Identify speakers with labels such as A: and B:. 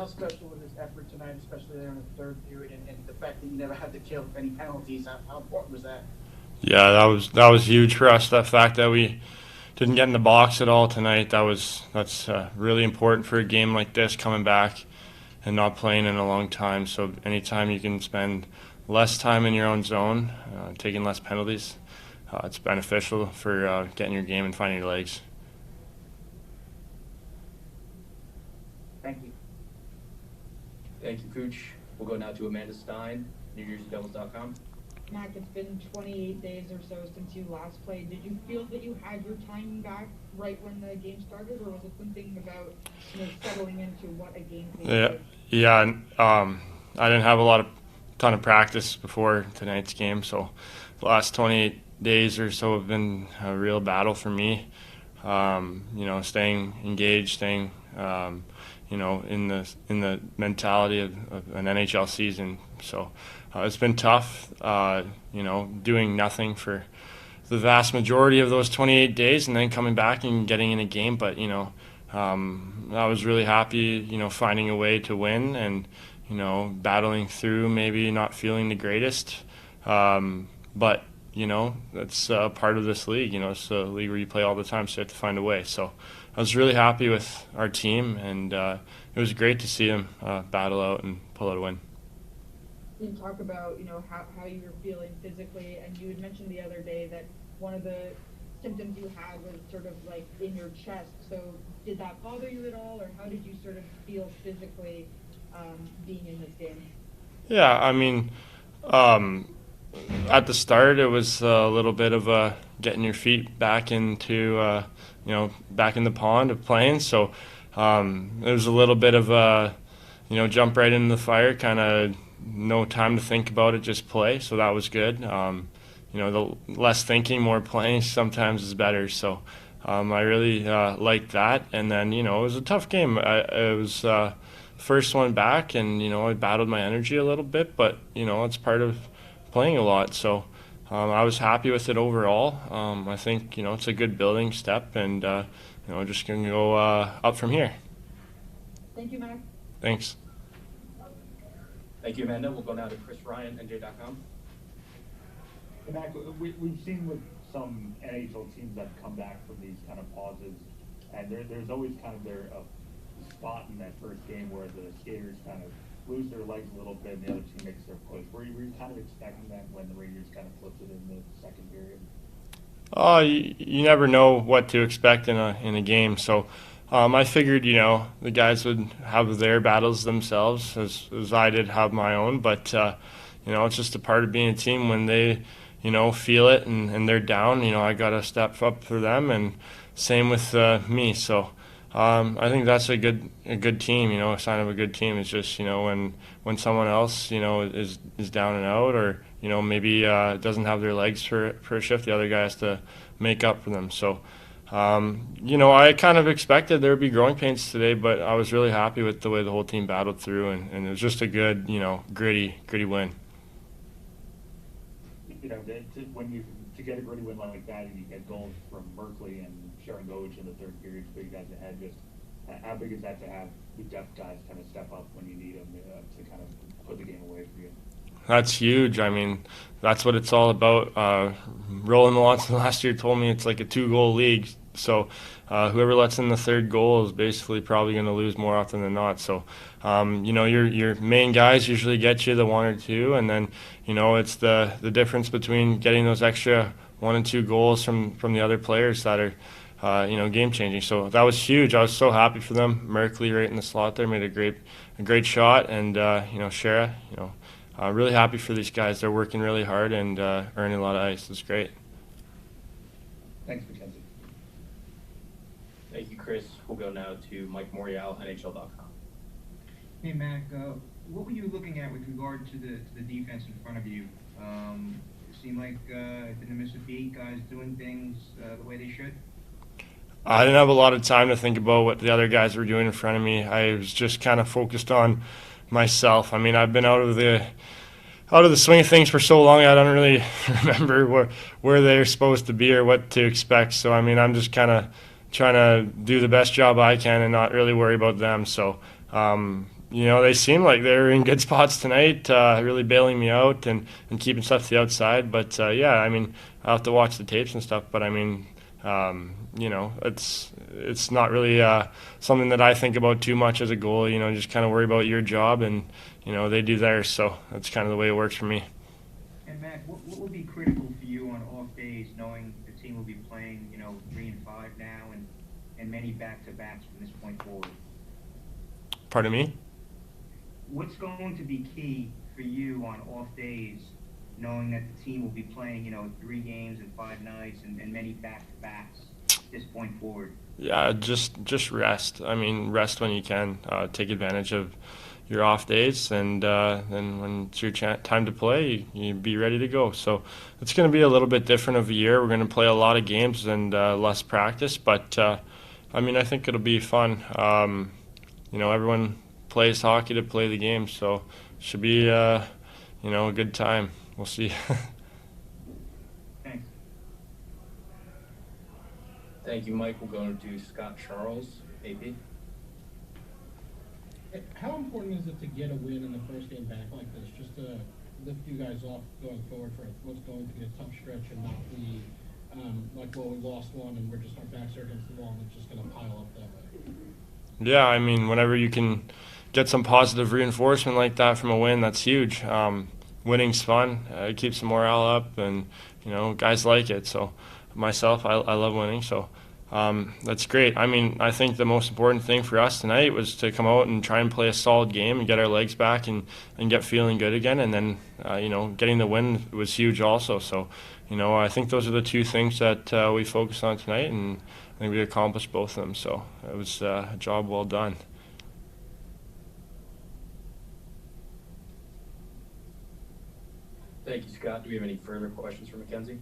A: how special was his effort tonight, especially there in the third period, and the fact that you never had to kill any penalties? How important was that?
B: Yeah, that was huge for us. The fact that we didn't get in the box at all tonight, that's really important for a game like this, coming back and not playing in a long time. So anytime you can spend less time in your own zone, taking less penalties, it's beneficial for getting your game and finding your legs.
A: Thank you.
C: Thank you, Cooch. We'll go now to Amanda Stein, NewJerseyDevils.com.
D: Mac, it's been 28 days or so since you last played. Did you feel that you had your time back right when the game started, or was it something about settling into what a game pace
B: Yeah,
D: is?
B: yeah. I didn't have ton of practice before tonight's game, so the last 28 days or so have been a real battle for me. Staying engaged, staying in the mentality of an NHL season. So it's been tough. Doing nothing for the vast majority of those 28 days, and then coming back and getting in a game. But I was really happy, finding a way to win and battling through, maybe not feeling the greatest. But that's part of this league. It's a league where you play all the time, so you have to find a way. So I was really happy with our team, and it was great to see them battle out and pull out a win.
D: You talk about how you were feeling physically, and you had mentioned the other day that one of the symptoms you had was sort of like in your chest. So did that bother you at all, or how did you sort of feel physically being in this game?
B: Yeah, I mean, at the start, it was a little bit of getting your feet back into, back in the pond of playing. So it was a little bit of jump right into the fire, kind of no time to think about it, just play. So that was good. The less thinking, more playing sometimes is better. So I really liked that. And then, it was a tough game. It was first one back, and, I battled my energy a little bit, but, it's part of playing a lot. So I was happy with it overall. I think, it's a good building step, and, just going to go up from here.
D: Thank you, Mac.
B: Thanks.
C: Thank you, Amanda. We'll go now to Chris Ryan, NJ.com.
E: Hey, Mac, we've seen with some NHL teams that come back from these kind of pauses, and there's always kind of spot in that first game where the skaters kind of lose their legs a little bit and the other team makes their push. Were you kind of expecting that when the Rangers kind of flipped it in the second period?
B: You never know what to expect in a game. So I figured, the guys would have their battles themselves as I did have my own. But, it's just a part of being a team when they, feel it and they're down. I got to step up for them, and same with me. So I think that's a good team. A sign of a good team is just when someone else is down and out, or maybe doesn't have their legs for a shift, the other guy has to make up for them. So I kind of expected there would be growing pains today, but I was really happy with the way the whole team battled through, and it was just a good gritty win.
E: To get a gritty win like that, and you get goals from Merkley and Sharon Govich in the third period, so you guys ahead. Just how big is that to have the depth guys kind of step up when you need them to kind of put the game away for you?
B: That's huge. I mean, that's what it's all about. Roland Melanson last year told me it's like a 2-goal league. So whoever lets in the third goal is basically probably going to lose more often than not. So, your main guys usually get you the 1 or 2, and then, it's the difference between getting those extra 1 and 2 goals from the other players that are, game changing. So that was huge. I was so happy for them. Merkley right in the slot there made a great shot, and Shara, really happy for these guys. They're working really hard and earning a lot of ice. It's great.
E: Thanks, MacKenzie.
C: Thank you, Chris. We'll go now to Mike Morial, NHL.com.
F: Hey, Mac, what were you looking at with regard to the defense in front of you? It seemed like it didn't miss a beat, guys doing things the way they should?
B: I didn't have a lot of time to think about what the other guys were doing in front of me. I was just kind of focused on myself. I mean, I've been out of the swing of things for so long, I don't really remember where they're supposed to be or what to expect. So, I mean, I'm just kind of trying to do the best job I can and not really worry about them. So, they seem like they're in good spots tonight, really bailing me out and keeping stuff to the outside. But yeah, I mean, I'll have to watch the tapes and stuff. But I mean, it's not really something that I think about too much as a goalie. Just kind of worry about your job, and they do theirs. So that's kind of the way it works for me.
F: And Mac, what would be critical for you on off days, knowing the team will be playing, 3 and 5 now, and many back-to-backs from this point forward?
B: Pardon me?
F: What's going to be key for you on off days, knowing that the team will be playing, 3 games in 5 nights and many back-to-backs this point forward?
B: Yeah, just rest. I mean, rest when you can. Take advantage of your off days, and then when it's your time to play, you be ready to go. So it's going to be a little bit different of a year. We're going to play a lot of games and less practice, but I mean, I think it'll be fun. Everyone plays hockey to play the game, so it should be a good time. We'll see.
F: Thanks.
C: Thank you, Mike. We'll go to Scott Charles, AP.
G: How important is it to get a win in the first game back like this, just to lift you guys off going forward for what's going to be a tough stretch and not be like, well, we lost one and we're just our backs are against the wall and it's just going to pile up that way?
B: Yeah, I mean, whenever you can get some positive reinforcement like that from a win, that's huge. Winning's fun. It keeps the morale up, and guys like it. So myself, I love winning. So that's great. I mean, I think the most important thing for us tonight was to come out and try and play a solid game and get our legs back and get feeling good again. And then, getting the win was huge also. So, I think those are the 2 things that we focused on tonight, and I think we accomplished both of them. So it was a job well done.
C: Thank you, Scott. Do we have any further questions for MacKenzie?